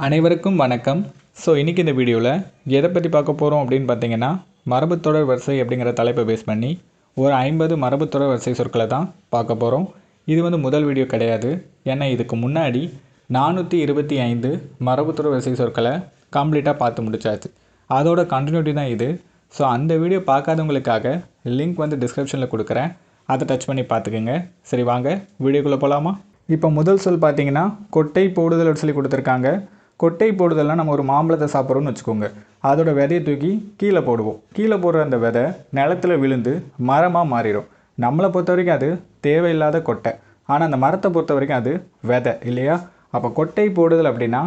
அனைவருக்கும் வணக்கம். இன்றைக்கி இந்த வீடியோவில் எதை பற்றி பார்க்க போகிறோம் அப்படின்னு பார்த்தீங்கன்னா, மரபுத்தொடர் வரிசை அப்படிங்கிற தலைப்பை பேஸ் பண்ணி ஒரு 50 மரபுத்தொடர் வரிசை சொற்களை தான் பார்க்க போகிறோம். இது முதல் வீடியோ கிடையாது. ஏன்னா இதுக்கு முன்னாடி 425 மரபுத்தொடர் வரிசை சொற்களை கம்ப்ளீட்டாக பார்த்து முடிச்சாச்சு. அதோட கண்டினியூட்டி தான் இது. அந்த வீடியோ பார்க்காதவங்களுக்காக லிங்க் டிஸ்கிரிப்ஷனில் கொடுக்குறேன். அதை டச் பண்ணி பார்த்துக்குங்க. சரி, வாங்க வீடியோக்குள்ளே போகலாமா? இப்போ முதல் சொல் பார்த்தீங்கன்னா கொட்டை போடுதல் சொல்லி கொடுத்துருக்காங்க. கொட்டை போடுதல்னால் நம்ம ஒரு மாம்பழத்தை சாப்பிட்றோன்னு வச்சுக்கோங்க. அதோட விதையை தூக்கி கீழே போடுவோம். கீழே போடுற அந்த விதை நிலத்தில் விழுந்து மரமாக மாறிடும். நம்மளை பொறுத்த வரைக்கும் அது தேவையில்லாத கொட்டை, ஆனால் அந்த மரத்தை பொறுத்த வரைக்கும் அது விதை இல்லையா? அப்போ கொட்டை போடுதல் அப்படின்னா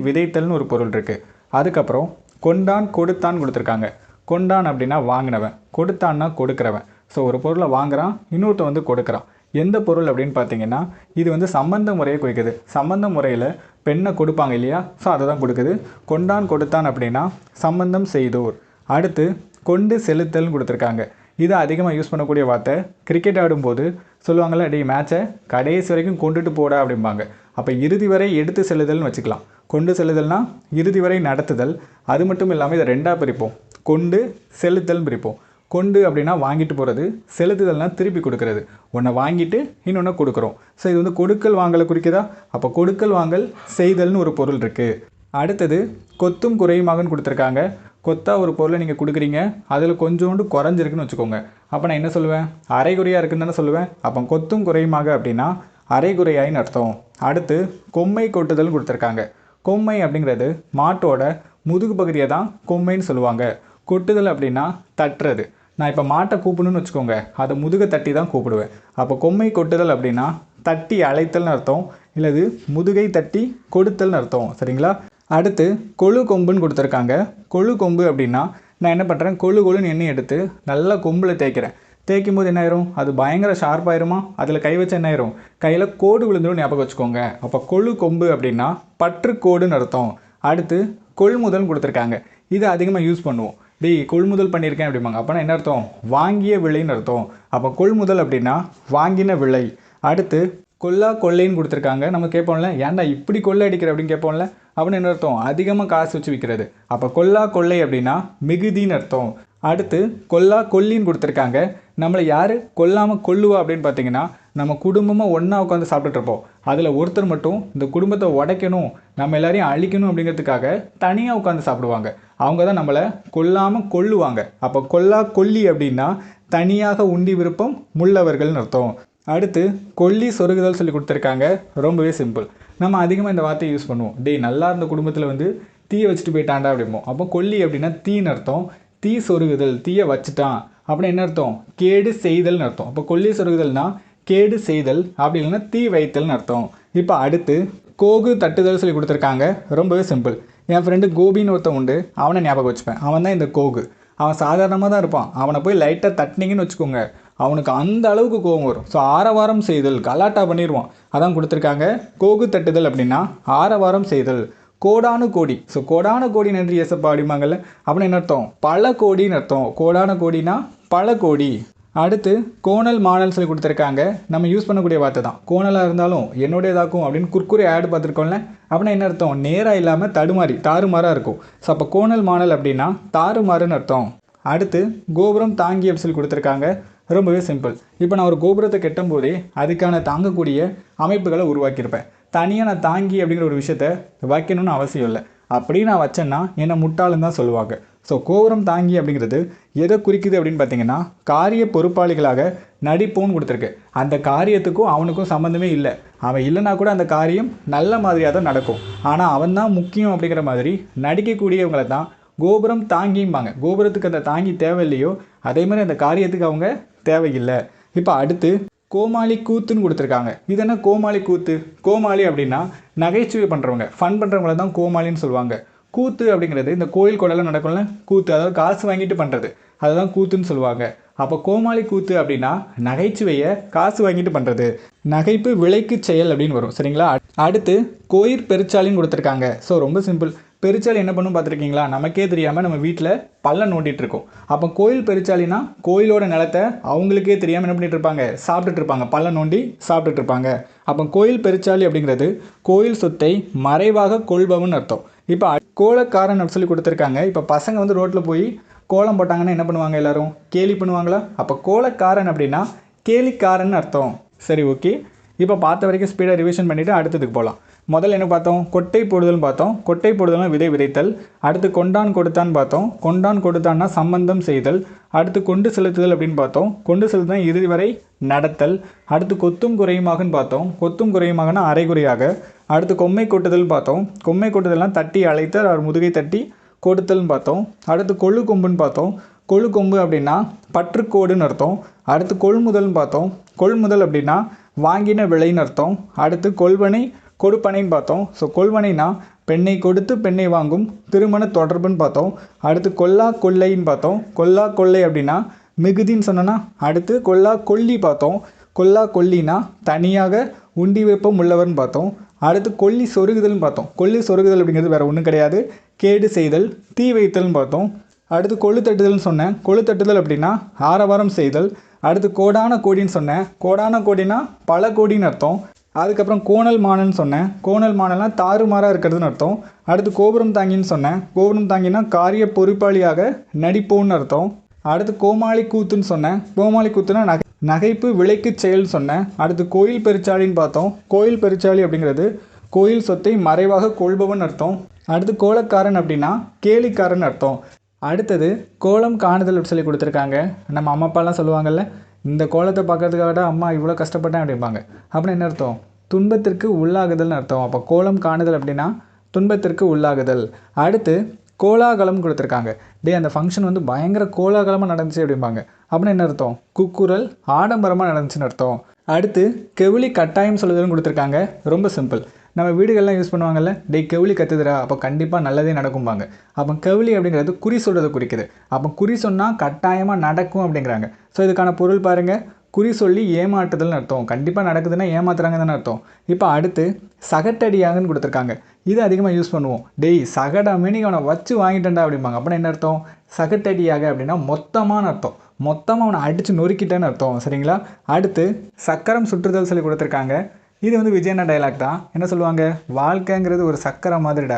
விதைத்தல்னு ஒரு பொருள் இருக்குது. அதுக்கப்புறம் கொண்டான் கொடுத்தான் கொடுத்துருக்காங்க. கொண்டான் அப்படின்னா வாங்கினவன், கொடுத்தான்னா கொடுக்குறவன். ஒரு பொருளை வாங்குகிறான், இன்னொருத்த கொடுக்குறான். எந்த பொருள் அப்படின்னு பார்த்தீங்கன்னா இது சம்பந்த முறையை குறிக்குது. சம்பந்த முறையில் பெண்ணை கொடுப்பாங்க இல்லையா? அதை தான் கொடுக்குது. கொண்டான் கொடுத்தான் அப்படின்னா சம்பந்தம் செய்தோர். அடுத்து கொண்டு செலுத்தல்னு கொடுத்துருக்காங்க. இதை அதிகமாக யூஸ் பண்ணக்கூடிய வார்த்தை. கிரிக்கெட் ஆடும்போது சொல்லுவாங்கள்ல, டே மேட்சை கடைசி வரைக்கும் கொண்டுட்டு போடா அப்படிம்பாங்க. அப்போ இறுதி வரை எடுத்து செல்லுதல்னு வச்சுக்கலாம். கொண்டு செல்லுதல்னால் இறுதி வரை நடத்துதல். அது மட்டும் இல்லாமல் இதை ரெண்டாக பிரிப்போம். கொண்டு செலுத்தல் பிரிப்போம். கொண்டு அப்படின்னா வாங்கிட்டு போகிறது, செலுத்துதல்னால் திருப்பி கொடுக்கறது. ஒன்றை வாங்கிட்டு இன்னொன்று கொடுக்குறோம். இது கொடுக்கல் வாங்கலை குறிக்குதா? அப்போ கொடுக்கல் வாங்கல் செய்தல்னு ஒரு பொருள் இருக்குது. அடுத்தது கொத்தும் குறையுமாகன்னு கொடுத்துருக்காங்க. கொத்தா ஒரு பொருளை நீங்கள் கொடுக்குறீங்க, அதில் கொஞ்சோண்டு குறைஞ்சிருக்குன்னு வச்சுக்கோங்க. அப்போ நான் என்ன சொல்லுவேன்? அரைகுறையாக இருக்குன்னு தானே சொல்லுவேன். அப்போ கொத்தும் குறையுமாக அப்படின்னா அரைகுறையாயின்னு அர்த்தம். அடுத்து கொம்மை கொட்டுதல்னு கொடுத்துருக்காங்க. கொம்மை அப்படிங்கிறது மாட்டோட முதுகு பகுதியை தான் கொம்மைன்னு சொல்லுவாங்க. கொட்டுதல் அப்படின்னா தட்டுறது. நான் இப்போ மாட்டை கூப்பிடணும்னு வச்சுக்கோங்க, அதை முதுகை தட்டி தான் கூப்பிடுவேன். அப்போ கொம்மை கொட்டுதல் அப்படின்னா தட்டி அழைத்தல்னு அர்த்தம், இல்லது முதுகை தட்டி கொடுத்தல்னு அர்த்தம். சரிங்களா? அடுத்து கொழு கொம்புன்னு கொடுத்துருக்காங்க. கொழு கொம்பு அப்படின்னா நான் என்ன பண்ணுறேன், கொழுன்னு எண்ணெய் எடுத்து நல்லா கொம்பில் தேய்க்கிறேன். தேய்க்கும் போது என்ன ஆயிரும்? அது பயங்கர ஷார்ப்பாயிருமா? அதில் கை வச்சா என்ன ஆயிரும்? கையில் கோடு விழுந்துடும், ஞாபகம் வச்சுக்கோங்க. அப்போ கொழு கொம்பு அப்படின்னா பற்றுக்கோடுன்னு அர்த்தம். அடுத்து கொள்முதல் கொடுத்துருக்காங்க. இதை அதிகமாக யூஸ் பண்ணுவோம். கொள்முதல் பண்ணியிருக்கேன் அப்படிம்பாங்க. அப்போனா என்ன அர்த்தம்? வாங்கிய விலைன்னு அர்த்தம். அப்போ கொள்முதல் அப்படின்னா வாங்கின விலை. அடுத்து கொள்ளா கொள்ளைன்னு கொடுத்துருக்காங்க. நம்ம கேட்போம்ல, ஏன்டா இப்படி கொள்ளை அடிக்கிற அப்படின்னு கேட்போம்ல. அப்படின்னு என்ன அர்த்தம்? அதிகமாக காசு வச்சு விற்கிறது. அப்போ கொள்ளா கொள்ளை அப்படின்னா மிகுதின்னு அர்த்தம். அடுத்து கொள்ளா கொல்லின்னு கொடுத்துருக்காங்க. நம்மளை யார் கொல்லாமல் கொல்லுவா அப்படின்னு பார்த்தீங்கன்னா, நம்ம குடும்பமாக ஒன்றா உட்காந்து சாப்பிட்டுட்ருப்போம். அதில் ஒருத்தர் மட்டும் இந்த குடும்பத்தை உடைக்கணும், நம்ம எல்லாரையும் அழிக்கணும் அப்படிங்கிறதுக்காக தனியாக உட்காந்து சாப்பிடுவாங்க. அவங்க தான் நம்மளை கொல்லாமல் கொல்லுவாங்க. அப்போ கொல்லா கொல்லி அப்படின்னா தனியாக உண்டி விருப்பம் முள்ளவர்கள்னு அர்த்தம். அடுத்து கொல்லி சொருகுதல் சொல்லி கொடுத்துருக்காங்க. ரொம்பவே சிம்பிள். நம்ம அதிகமாக இந்த வார்த்தையை யூஸ் பண்ணுவோம். நல்லா இருந்த குடும்பத்தில் தீயை வச்சுட்டு போயிட்டாண்டா அப்படிம்போம். அப்போ கொல்லி அப்படின்னா தீன்னு அர்த்தம். தீ சொருகுதல், தீயை வச்சுட்டான் அப்படின்னு என்ன அர்த்தம்? கேடு செய்தல்னு அர்த்தம். அப்போ கொல்லி சொருகுதல்னா கேடு செய்தல், அப்படி இல்லைன்னா தீ வைத்தல்னு அர்த்தம். இப்போ அடுத்து கோகு தட்டுதல் சொல்லி கொடுத்துருக்காங்க. ரொம்பவே சிம்பிள். என் ஃப்ரெண்டு கோபின்னு ஒருத்தன் உண்டு, அவனை ஞாபகம் வச்சுப்பேன். அவன் தான் இந்த கோகு. அவன் சாதாரணமாக தான் இருப்பான். அவனை போய் லைட்டாக தட்டினீங்கன்னு வச்சுக்கோங்க, அவனுக்கு அந்த அளவுக்கு கோபம் வரும். ஆரவாரம் செய்தல், கலாட்டா பண்ணிடுவான். அதான் கொடுத்துருக்காங்க. கோகு தட்டுதல் அப்படின்னா ஆரவாரம் செய்தல். கோடானு கோடி. கோடானு கோடி நன்றி ஏசப்பா அப்படிம்பாங்கல்ல, அப்படின்னு என்ன அர்த்தம்? பல கோடின்னு அர்த்தம். கோடான கோடினா பல கோடி. அடுத்து கோணல் மாணல் சொல்லி கொடுத்துருக்காங்க. நம்ம யூஸ் பண்ணக்கூடிய வார்த்தை தான். கோணலாக இருந்தாலும் என்னுடையதாக்கும் அப்படின்னு குர்குரே ஆடு பார்த்துருக்கோம்ல, அப்படின்னா என்ன அர்த்தம்? நேராக இல்லாமல் தடுமாறி தாறுமாறாக இருக்கும். அப்போ கோணல் மாணல் அப்படின்னா தாறுமாறுன்னு அர்த்தம். அடுத்து கோபுரம் தாங்கி அப்படி சொல்லி கொடுத்துருக்காங்க. ரொம்பவே சிம்பிள். இப்போ நான் ஒரு கோபுரத்தை கட்டும் போதே அதுக்கான தாங்கக்கூடிய அமைப்புகளை உருவாக்கியிருப்பேன். தனியாக நான் தாங்கி அப்படிங்கிற ஒரு விஷயத்த வைக்கணும்னு அவசியம் இல்லை. அப்படி நான் வச்சேன்னா என்னை முட்டாளுன்னு தான் சொல்லுவாங்க. கோபுரம் தாங்கி அப்படிங்கிறது எதை குறிக்குது அப்படின்னு பார்த்தீங்கன்னா, காரிய பொறுப்பாளிகளாக நடிப்போன்னு கொடுத்துருக்கு. அந்த காரியத்துக்கும் அவனுக்கும் சம்மந்தமே இல்லை. அவன் இல்லைனா கூட அந்த காரியம் நல்ல மாதிரியாக தான் நடக்கும். ஆனால் அவன் தான் முக்கியம் அப்படிங்கிற மாதிரி நடிக்கக்கூடியவங்களை தான் கோபுரம் தாங்கிம்பாங்க. கோபுரத்துக்கு அந்த தாங்கி தேவையில்லையோ அதே மாதிரி அந்த காரியத்துக்கு அவங்க தேவையில்லை. இப்போ அடுத்து கோமாளி கூத்துன்னு கொடுத்துருக்காங்க. இது என்ன கோமாளி கூத்து? கோமாளி அப்படின்னா நகைச்சுவை பண்ணுறவங்க, ஃபன் பண்ணுறவங்கள தான் கோமாளின்னு சொல்லுவாங்க. கூத்து அப்படிங்கிறது இந்த கோயில் கொடையில் நடக்கும்ல கூத்து, அதாவது காசு வாங்கிட்டு பண்ணுறது, அதுதான் கூத்துன்னு சொல்லுவாங்க. அப்போ கோமாளி கூத்து அப்படின்னா நகைச்சுவையை காசு வாங்கிட்டு பண்ணுறது. நகைப்பு விலைக்கு செயல் அப்படின்னு வரும். சரிங்களா? அடுத்து கோயிற் பெருச்சாலின்னு கொடுத்துருக்காங்க. ரொம்ப சிம்பிள். பெருச்சாளி என்ன பண்ணும் பார்த்துருக்கீங்களா? நமக்கே தெரியாமல் நம்ம வீட்டில் பள்ளம் நோண்டிட்டு இருக்கோம். அப்போ கோயில் பெருச்சாளினா கோயிலோட நிலத்தை அவங்களுக்கே தெரியாமல் என்ன பண்ணிட்டு இருப்பாங்க? சாப்பிட்டுட்டு இருப்பாங்க. பள்ளம் நோண்டி சாப்பிட்டுட்டு இருப்பாங்க. அப்போ கோயில் பெருச்சாளி அப்படிங்கிறது கோயில் சொத்தை மறைவாக கொள்பவன் அர்த்தம். இப்போ கோலக்காரன் சொல்லி கொடுத்துருக்காங்க. இப்போ பசங்க வந்து ரோட்டில் போய் கோலம் போட்டாங்கன்னா என்ன பண்ணுவாங்க? எல்லாரும் கேலி பண்ணுவாங்களா? அப்போ கோலக்காரன் அப்படின்னா கேலிக்காரன் அர்த்தம். சரி, ஓகே. இப்போ பார்த்த வரைக்கும் ஸ்பீடாக ரிவிஷன் பண்ணிவிட்டு அடுத்ததுக்கு போகலாம். முதல்ல என்ன பார்த்தோம்? கொட்டை போடுதல்னு பார்த்தோம். கொட்டை போடுதல்னா விதை விதைத்தல். அடுத்து கொண்டான் கொடுத்தான் பார்த்தோம். கொண்டான் கொடுத்தான்னா சம்பந்தம் செய்தல். அடுத்து கொண்டு செலுத்துதல் அப்படின்னு பார்த்தோம். கொண்டு செலுத்துதல் இறுதி வரை நடத்தல். அடுத்து கொத்தும் குறையுமாகன்னு பார்த்தோம். கொத்தும் குறையுமாகனா அரைகுறையாக. அடுத்து கொம்மை கொட்டுதல் பார்த்தோம். கொம்மை கொட்டுதல்னால் தட்டி அழைத்தல், அவர் முதுகை தட்டி கொடுத்தல்னு பார்த்தோம். அடுத்து கொள்ளு கொம்புன்னு பார்த்தோம். கொள்ளு கொம்பு அப்படின்னா பற்றுக்கோடுன்னு அர்த்தம். அடுத்து கொள்முதல்னு பார்த்தோம். கொள்முதல் அப்படின்னா வாங்கின விலைன்னு அர்த்தம். அடுத்து கொள்வனை கொடுப்பனைன்னு பார்த்தோம். ஸோ கொள்வனைனா பெண்ணை கொடுத்து பெண்ணை வாங்கும் திருமண தொடர்புன்னு பார்த்தோம். அடுத்து கொல்லா கொள்ளைன்னு பார்த்தோம். கொல்லா கொள்ளை அப்படின்னா மிகுதின்னு சொன்னோன்னா அடுத்து கொல்லா கொல்லி பார்த்தோம். கொல்லா கொல்லினா தனியாக உண்டி வெப்பம் உள்ளவர்னு பார்த்தோம். அடுத்து கொல்லி சொருகுதல்னு பார்த்தோம். கொல்லி சொருகுதல் அப்படிங்கிறது வேறு ஒன்றும் கிடையாது, கேடு செய்தல், தீ வைத்தல்னு பார்த்தோம். அடுத்து கொழு தட்டுதல்னு சொன்னேன். கொழு தட்டுதல் அப்படின்னா ஆரவாரம் செய்தல். அடுத்து கோடான கோடின்னு சொன்னேன். கோடான கோடினா பல கோடின்னு அர்த்தம். அதுக்கப்புறம் கோணல் மானல்னு சொன்னேன். கோணல் மானல்னா தாறுமாறாக இருக்கிறதுன்னு அர்த்தம். அடுத்து கோபுரம் தாங்கின்னு சொன்னேன். கோபுரம் தாங்கினா காரிய பொறுப்பாளியாக நடிப்போன்னு அர்த்தம். அடுத்து கோமாளி கூத்துன்னு சொன்னேன். கோமாளி கூத்துனா நகைப்பு விலைக்கு செயல்னு சொன்னேன். அடுத்து கோயில் பெருச்சாளின்னு பார்த்தோம். கோயில் பெருச்சாளி அப்படிங்கிறது கோயில் சொத்தை மறைவாக கொள்பவன் அர்த்தம். அடுத்து கோலக்காரன் அப்படின்னா கேலிக்காரன் அர்த்தம். அடுத்தது கோலம் காணுதல் அப்படி சொல்லி கொடுத்துருக்காங்க. நம்ம அம்மா அப்பாலாம் சொல்லுவாங்கள்ல, இந்த கோலத்தை பார்க்கறதுக்காக அம்மா இவ்வளோ கஷ்டப்பட்டேன் அப்படிம்பாங்க. அப்படின்னு என்ன அர்த்தம்? துன்பத்திற்கு உள்ளாகுதல்னு அர்த்தம். அப்போ கோலம் காணுதல் அப்படின்னா துன்பத்திற்கு உள்ளாகுதல். அடுத்து கோலாகலம் கொடுத்துருக்காங்க. அந்த ஃபங்க்ஷன் வந்து பயங்கர கோலாகலமாக நடந்துச்சு அப்படிம்பாங்க. அப்படின்னு என்ன அர்த்தம்? குக்குரல் ஆடம்பரமாக நடந்துச்சுன்னு அர்த்தம். அடுத்து கெவுளி கட்டாயம் சொல்லுதல்னு கொடுத்துருக்காங்க. ரொம்ப சிம்பிள். நம்ம வீடுகள்லாம் யூஸ் பண்ணுவாங்கள்ல, கெவுளி கத்துதுரா, அப்போ கண்டிப்பாக நல்லதே நடக்கும்பாங்க. அப்போ கெவுளி அப்படிங்கிறது குறி சொல்கிறத குறிக்குது. அப்போ குறி சொன்னால் கட்டாயமாக நடக்கும் அப்படிங்கிறாங்க. ஸோ இதுக்கான பொருள் பாருங்கள், குறி சொல்லி ஏமாற்றுதல்னு அர்த்தம். கண்டிப்பாக நடக்குதுன்னா ஏமாத்துறாங்கன்னு அர்த்தம். இப்போ அடுத்து சகட்டடியாகன்னு கொடுத்துருக்காங்க. இது அதிகமாக யூஸ் பண்ணுவோம். சகடமேனிக்கு அவனை வச்சு வாங்கிட்டேன்டா அப்படிம்பாங்க. அப்படின்னா என்ன அர்த்தம்? சகட்டடியாக அப்படின்னா மொத்தமான அர்த்தம். மொத்தமாக அவனை அடித்து நொறுக்கிட்டேன்னு அர்த்தம். சரிங்களா? அடுத்து சக்கரம் சுற்றுதல் சொல்லி கொடுத்துருக்காங்க. இது வந்து விஜயண்ணா டைலாக் தான். என்ன சொல்லுவாங்க? வாழ்க்கைங்கிறது ஒரு சக்கரம் மாதிரிடா,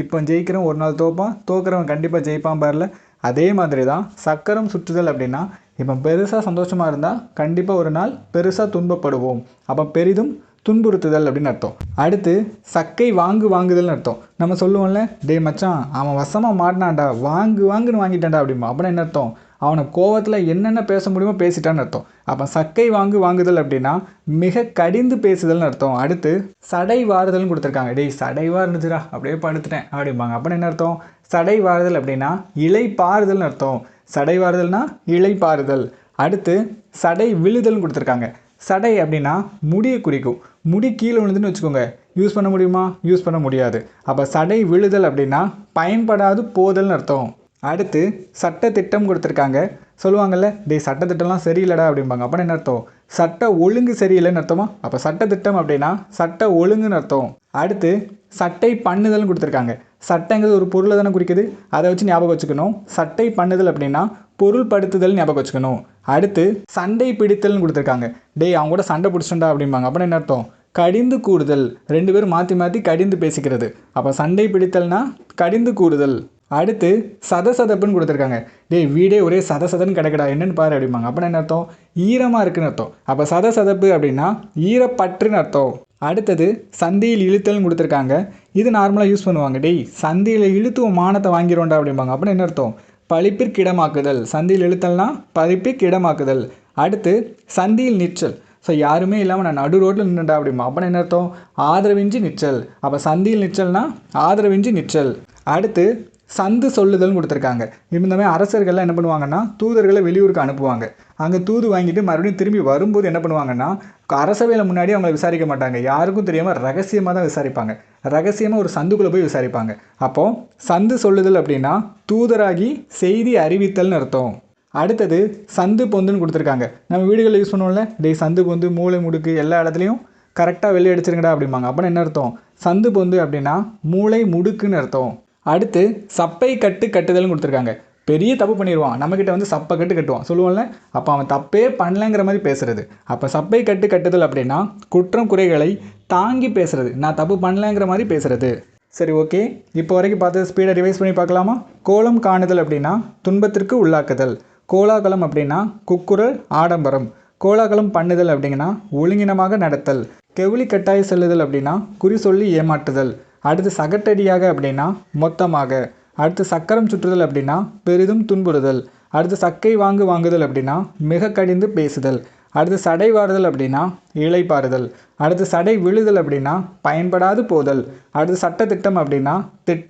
இப்போ ஜெயிக்கிறவன் ஒரு நாள் தோப்பான், தோக்குறவன் கண்டிப்பாக ஜெயிப்பான் பாருல. அதே மாதிரி தான் சக்கரம் சுற்றுதல் அப்படின்னா, இப்போ பெருசாக சந்தோஷமாக இருந்தால் கண்டிப்பாக ஒரு நாள் பெருசாக துன்பப்படுவோம். அப்போ பெரிதும் துன்புறுத்துதல் அப்படின்னு அர்த்தம். அடுத்து சக்கை வாங்குதல்னு அர்த்தம். நம்ம சொல்லுவோம்ல, மச்சான் அவன் வசமாக மாட்டினான்டா, வாங்குன்னு வாங்கிட்டான்டா அப்படிமா. அப்படின்னா என்ன அர்த்தம்? அவனை கோவத்தில் என்னென்ன பேச முடியுமோ பேசிட்டான்னு அர்த்தம். அப்போ சக்கை வாங்குதல் அப்படின்னா மிக கடிந்து பேசுதல்னு அர்த்தம். அடுத்து சடை வாறுதல்னு கொடுத்துருக்காங்க. சடைவாக இருந்துச்சுடா அப்படியே படுத்துட்டேன் அப்படிம்பாங்க. அப்படின்னு என்ன அர்த்தம்? சடை வாறுதல் அப்படின்னா இலை பாறுதல்னு அர்த்தம். சடை வாறுதல்னா இலை பாறுதல். அடுத்து சடை விழுதல்னு கொடுத்துருக்காங்க. சடை அப்படின்னா முடியை குறிக்கும். முடி கீழே விழுதுன்னு வச்சுக்கோங்க, யூஸ் பண்ண முடியுமா? யூஸ் பண்ண முடியாது. அப்போ சடை விழுதல் அப்படின்னா பயன்படாது போதல்னு அர்த்தம். அடுத்து சட்டத்திட்டம் கொடுத்துருக்காங்க. சொல்லுவாங்கள்ல, சட்டத்திட்டம்லாம் சரியில்லைடா அப்படிம்பாங்க. அப்போ என்ன அர்த்தம்? சட்ட ஒழுங்கு சரியில்லைன்னு அர்த்தமா? அப்போ சட்டத்திட்டம் அப்படின்னா சட்ட ஒழுங்குன்னு அர்த்தம். அடுத்து சட்டை பண்ணுதல்னு கொடுத்துருக்காங்க. சட்டைங்கிறது ஒரு பொருளை தானே குறிக்குது, அதை வச்சு ஞாபகம் வச்சுக்கணும். சட்டை பண்ணுதல் அப்படின்னா பொருள் படுத்துதல் ஞாபகம் வச்சுக்கணும். அடுத்து சண்டை பிடித்தல்னு கொடுத்துருக்காங்க. அவங்க கூட சண்டை பிடிச்சண்டா அப்படிம்பாங்க. அப்போ என்ன அர்த்தம்? கடிந்து கூடுதல். ரெண்டு பேரும் மாற்றி கடிந்து பேசிக்கிறது. அப்போ சண்டை பிடித்தல்னா கடிந்து கூடுதல். அடுத்து சதசதப்புன்னு கொடுத்துருக்காங்க. வீடே ஒரே சதசதன்னு கிடக்கடா, என்னென்னு பாரு அப்படிம்பாங்க. அப்படின்னா என்ன அர்த்தம்? ஈரமாக இருக்குன்னு அர்த்தம். அப்போ சதசதப்பு அப்படின்னா ஈரப்பற்றுன்னு அர்த்தம். அடுத்தது சந்தியில் இழுத்தல்னு கொடுத்துருக்காங்க. இது நார்மலாக யூஸ் பண்ணுவாங்க. சந்தியில் இழுத்து மானத்தை வாங்கிடுவோண்டா அப்படிம்பாங்க. அப்படின்னா என்ன அர்த்தம்? பழிப்பிற்கிடமாக்குதல். சந்தியில் இழுத்தல்னா பழிப்பிற்கிடமாக்குதல். அடுத்து சந்தியில் நிற்றல். ஸோ யாருமே இல்லாமல் நான் நடு ரோட்டில் நின்றுடா அப்படிமா. அப்படின்னா என்ன அர்த்தம்? ஆதரவின்றி நிற்றல். அப்போ சந்தியில் நிற்றல்னா ஆதரவின்றி நிற்றல். அடுத்து சந்து சொல்லுதல்னு கொடுத்துருக்காங்க. இந்த மாதிரி அரசர்கள்லாம் என்ன பண்ணுவாங்கன்னா தூதர்களை வெளியூருக்கு அனுப்புவாங்க. அங்கே தூது வாங்கிட்டு மறுபடியும் திரும்பி வரும்போது என்ன பண்ணுவாங்கன்னா, அரசவையில் முன்னாடி அவங்கள விசாரிக்க மாட்டாங்க, யாருக்கும் தெரியாமல் ரகசியமாக தான் விசாரிப்பாங்க. ரகசியமாக ஒரு சந்துக்குள்ளே போய் விசாரிப்பாங்க. அப்போது சந்து சொல்லுதல் அப்படின்னா தூதராகி செய்தி அறிவித்தல்னு அர்த்தம். அடுத்தது சந்து பொந்துன்னு கொடுத்துருக்காங்க. நம்ம வீடுகளில் யூஸ் பண்ணுவோம்ல, சந்து பொந்து மூளை முடுக்கு எல்லா இடத்துலையும் கரெக்டாக வெளியே அடிச்சிருங்கடா அப்படிம்பாங்க. அப்படின்னா என்ன அர்த்தம்? சந்து பொந்து அப்படின்னா மூளை முடுக்குன்னு அர்த்தம். அடுத்து சப்பை கட்டு கட்டுதல்னு கொடுத்துருக்காங்க. பெரிய தப்பு பண்ணிடுவான், நம்மக்கிட்ட வந்து சப்பை கட்டு கட்டுவான் சொல்லுவோம்ல, அப்போ அவன் தப்பே பண்ணலங்கிற மாதிரி பேசுறது. அப்போ சப்பை கட்டு கட்டுதல் அப்படின்னா குற்றம் குறைகளை தாங்கி பேசுறது, நான் தப்பு பண்ணலங்கிற மாதிரி பேசுறது. சரி, ஓகே. இப்போ வரைக்கும் பார்த்து ஸ்பீடை ரிவைஸ் பண்ணி பார்க்கலாமா? கோலம் காணுதல் அப்படின்னா துன்பத்திற்கு உள்ளாக்குதல். கோலாகலம் அப்படின்னா குக்குரல் ஆடம்பரம். கோலாகலம் பண்ணுதல் அப்படிங்கன்னா ஒழுங்கினமாக நடத்தல். கெவுளி கட்டாய செல்லுதல் அப்படின்னா குறி சொல்லி ஏமாற்றுதல். அடுத்து சகட்டடியாக அப்படின்னா மொத்தமாக. அடுத்து சக்கரம் சுற்றுதல் அப்படின்னா பெரிதும் துன்புறுதல். அடுத்து சக்கை வாங்குதல் அப்படின்னா மிக கடிந்து பேசுதல். அடுத்து சடை வாறுதல் அப்படின்னா இளைப்பாறுதல். அடுத்து சடை விழுதல் அப்படின்னா பயன்படாது போதல். அடுத்து சட்டத்திட்டம் அப்படின்னா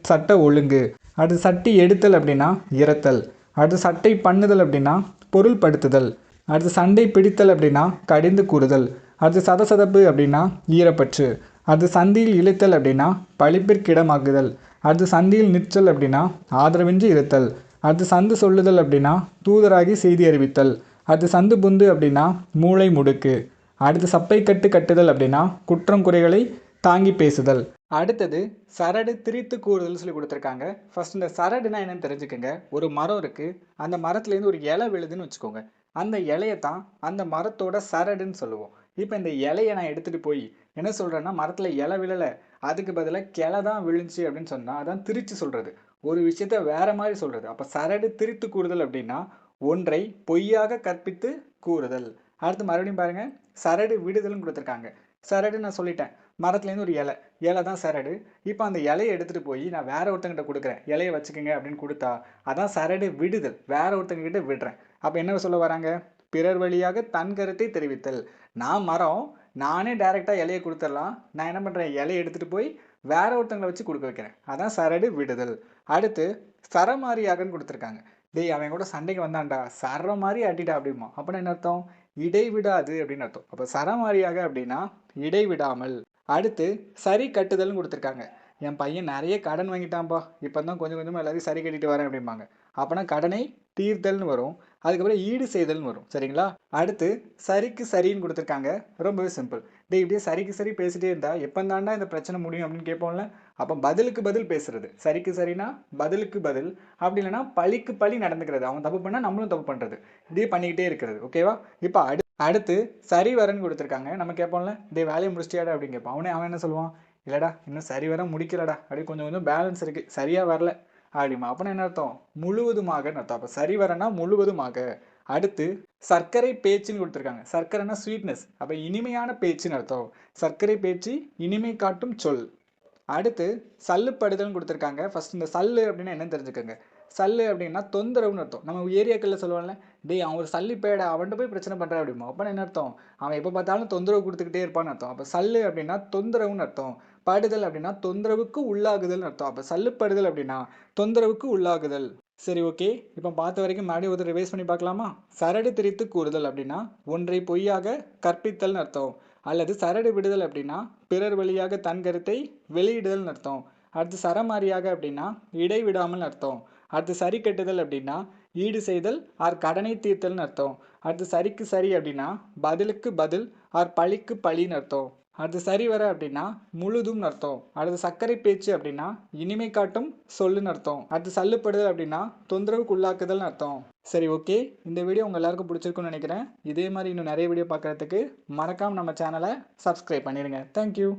சட்ட ஒழுங்கு. அடுத்து சட்டி எடுத்தல் அப்படின்னா இறத்தல். அடுத்து சட்டை பண்ணுதல் அப்படின்னா பொருள்படுத்துதல். அடுத்து சண்டை பிடித்தல் அப்படின்னா கடிந்து கூறுதல். அடுத்து சதசதப்பு அப்படின்னா ஈரப்பற்று. அடுத்து சந்தியில் இழுத்தல் அப்படின்னா பழிப்பிற்கிடமாக்குதல். அடுத்து சந்தியில் நிற்றல் அப்படின்னா ஆதரவின்றி இருத்தல். அடுத்து சந்து சொல்லுதல் அப்படின்னா தூதராகி செய்தி அறிவித்தல். அடுத்து சந்து புந்து அப்படின்னா மூளை முடுக்கு. அடுத்து சப்பை கட்டு கட்டுதல் அப்படின்னா குற்றம் குறைகளை தாங்கி பேசுதல். அடுத்தது சரடு திரித்து கூறுதல் சொல்லி கொடுத்துருக்காங்க. ஃபர்ஸ்ட் இந்த சரடுனா என்னன்னு தெரிஞ்சுக்கோங்க. ஒரு மரம் இருக்குது, அந்த மரத்துலேருந்து ஒரு இலை விழுதுன்னு வச்சுக்கோங்க. அந்த இலையை தான் அந்த மரத்தோட சரடுன்னு சொல்லுவோம். இப்போ இந்த இலையை நான் எடுத்துகிட்டு போய் என்ன சொல்கிறேன்னா, மரத்தில் இலை விழலை, அதுக்கு பதிலாக கிளை தான் விழுந்துச்சு அப்படின்னு சொன்னால் அதான் திரிச்சு சொல்கிறது, ஒரு விஷயத்த வேற மாதிரி சொல்கிறது. அப்போ சரடு திரித்து கூறுதல் அப்படின்னா ஒன்றை பொய்யாக கற்பித்து கூறுதல். அடுத்து மறுபடியும் பாருங்கள், சரடு விடுதல்னு கொடுத்துருக்காங்க. சரடு நான் சொல்லிட்டேன், மரத்துலேருந்து ஒரு இலை தான் சரடு. இப்போ அந்த இலையை எடுத்துகிட்டு போய் நான் வேற ஒருத்தங்கிட்ட கொடுக்குறேன், இலையை வச்சுக்கோங்க அப்படின்னு கொடுத்தா அதான் சரடு விடுதல், வேற ஒருத்தங்கிட்ட விடுறேன். அப்போ என்ன சொல்ல வராங்க, பிறர் வழியாக தன் கருத்தை தெரிவித்தல். நான் மரம், நானே டைரெக்டாக இலையை கொடுத்துடலாம், நான் என்ன பண்ணுறேன், இலையை எடுத்துகிட்டு போய் வேற ஒருத்தங்களை வச்சு கொடுக்க வைக்கிறேன், அதான் சரடு விடுதல். அடுத்து சரமாரியாகன்னு கொடுத்துருக்காங்க. டேய் அவன் கூட சண்டைக்கு வந்தான்டா, சர மாதிரி அடிடா அப்படிமா, அப்படின்னா என்ன அர்த்தம், இடைவிடாது அப்படின்னு அர்த்தம். அப்போ சரமாரியாக அப்படின்னா இடைவிடாமல். அடுத்து சரி கட்டுதல்னு கொடுத்துருக்காங்க. என் பையன் நிறைய கடன் வாங்கிட்டான்ப்பா, இப்போ தான் கொஞ்சம் கொஞ்சமாக எல்லாத்தையும் சரி கட்டிட்டு வரேன் அப்படிம்பாங்க. அப்போனா கடனை தீர்த்தல்னு வரும், அதுக்கப்புறம் ஈடு செய்தல்னு வரும். சரிங்களா? அடுத்து சரிக்கு சரின்னு கொடுத்துருக்காங்க. ரொம்பவே சிம்பிள். டே இப்படியே சரிக்கு சரி பேசிட்டே இருந்தா எப்போ தாண்டா இந்த பிரச்சனை முடியும் அப்படின்னு கேட்போம்ல, அப்போ பதிலுக்கு பதில் பேசுறது. சரிக்கு சரினா பதிலுக்கு பதில், அப்படி இல்லைன்னா பழிக்கு பழி நடந்துக்கிறது. அவன் தப்பு பண்ணால் நம்மளும் தப்பு பண்ணுறது, இப்படியே பண்ணிக்கிட்டே இருக்கிறது. ஓகேவா? இப்போ அடுத்து சரி வரன்னு கொடுத்துருக்காங்க. நம்ம கேட்போம்ல, டே வேலையை முடிச்சிட்டியாடா அப்படின்னு கேட்பான். அவன் என்ன சொல்லுவான், இல்லைடா இன்னும் சரி வர முடிக்கலடா, அப்படி கொஞ்சம் கொஞ்சம் பேலன்ஸ் இருக்குது, சரியாக வரல அப்படிமா. அப்படின்னா என்ன அர்த்தம், முழுவதுமாகன்னு அர்த்தம். அப்போ சரி வரனா முழுவதுமாக. அடுத்து சர்க்கரை பேச்சுன்னு கொடுத்துருக்காங்க. சர்க்கரைனா ஸ்வீட்னஸ், அப்போ இனிமையான பேச்சுன்னு அர்த்தம். சர்க்கரை பேச்சு இனிமை காட்டும் சொல். அடுத்து சல்லுப்படுதல்னு கொடுத்துருக்காங்க. ஃபர்ஸ்ட் இந்த சல்லு அப்படின்னா என்னன்னு தெரிஞ்சுக்கோங்க. சல்லு அப்படின்னா தொந்தரவுன்னு அர்த்தம். நம்ம ஏரியாக்களில் சொல்லுவாங்கல்ல, டேய் அவன் ஒரு சல்லி பேடா, அவன்கிட்ட போய் பிரச்சனை பண்ணுறா அப்படிமா. அப்போ என்ன அர்த்தம், அவன் எப்போ பார்த்தாலும் தொந்தரவு கொடுத்துக்கிட்டே இருப்பான்னு அர்த்தம். அப்போ சல்லு அப்படின்னா தொந்தரவுன்னு அர்த்தம். படுதல் அப்படின்னா தொந்தரவுக்கு உள்ளாகுதல்னு அர்த்தம். அப்போ சல்லுப்படுதல் அப்படின்னா தொந்தரவுக்கு உள்ளாகுதல். சரி, ஓகே. இப்போ பார்த்த வரைக்கும் மறுபடியும் ஒரு ரிவைஸ் பண்ணி பார்க்கலாமா? சரடு திரித்து கூறுதல் அப்படின்னா ஒன்றை பொய்யாக கற்பித்தல்னு அர்த்தம். அல்லது சரடு விடுதல் அப்படின்னா பிறர் வழியாக தன் கருத்தை வெளியிடுதல்னு அர்த்தம். அடுத்து சரமாரியாக அப்படின்னா இடைவிடாமல் அர்த்தம். அடுத்து சரி கட்டுதல் அப்படின்னா ஈடு செய்தல் ஆர் கடனை தீர்த்தல்னு அர்த்தம். அடுத்து சரிக்கு சரி அப்படின்னா பதிலுக்கு பதில் ஆர் பழிக்கு பழின்னு அர்த்தம். அடுத்து சரி வர அப்படின்னா முழுதும்னு அர்த்தம். அடுத்து சர்க்கரை பேச்சு அப்படின்னா இனிமை காட்டும் சொல்லுன்னு அர்த்தம். அடுத்து சல்லுப்படுதல் அப்படின்னா தொந்தரவுக்கு உள்ளாக்குதல்னு அர்த்தம். சரி, ஓகே. இந்த வீடியோ உங்கள் எல்லாருக்கும் பிடிச்சிருக்குன்னு நினைக்கிறேன். இதே மாதிரி இன்னும் நிறைய வீடியோ பார்க்குறதுக்கு மறக்காமல் நம்ம சேனலை சப்ஸ்கிரைப் பண்ணிடுங்க. தேங்க்யூ.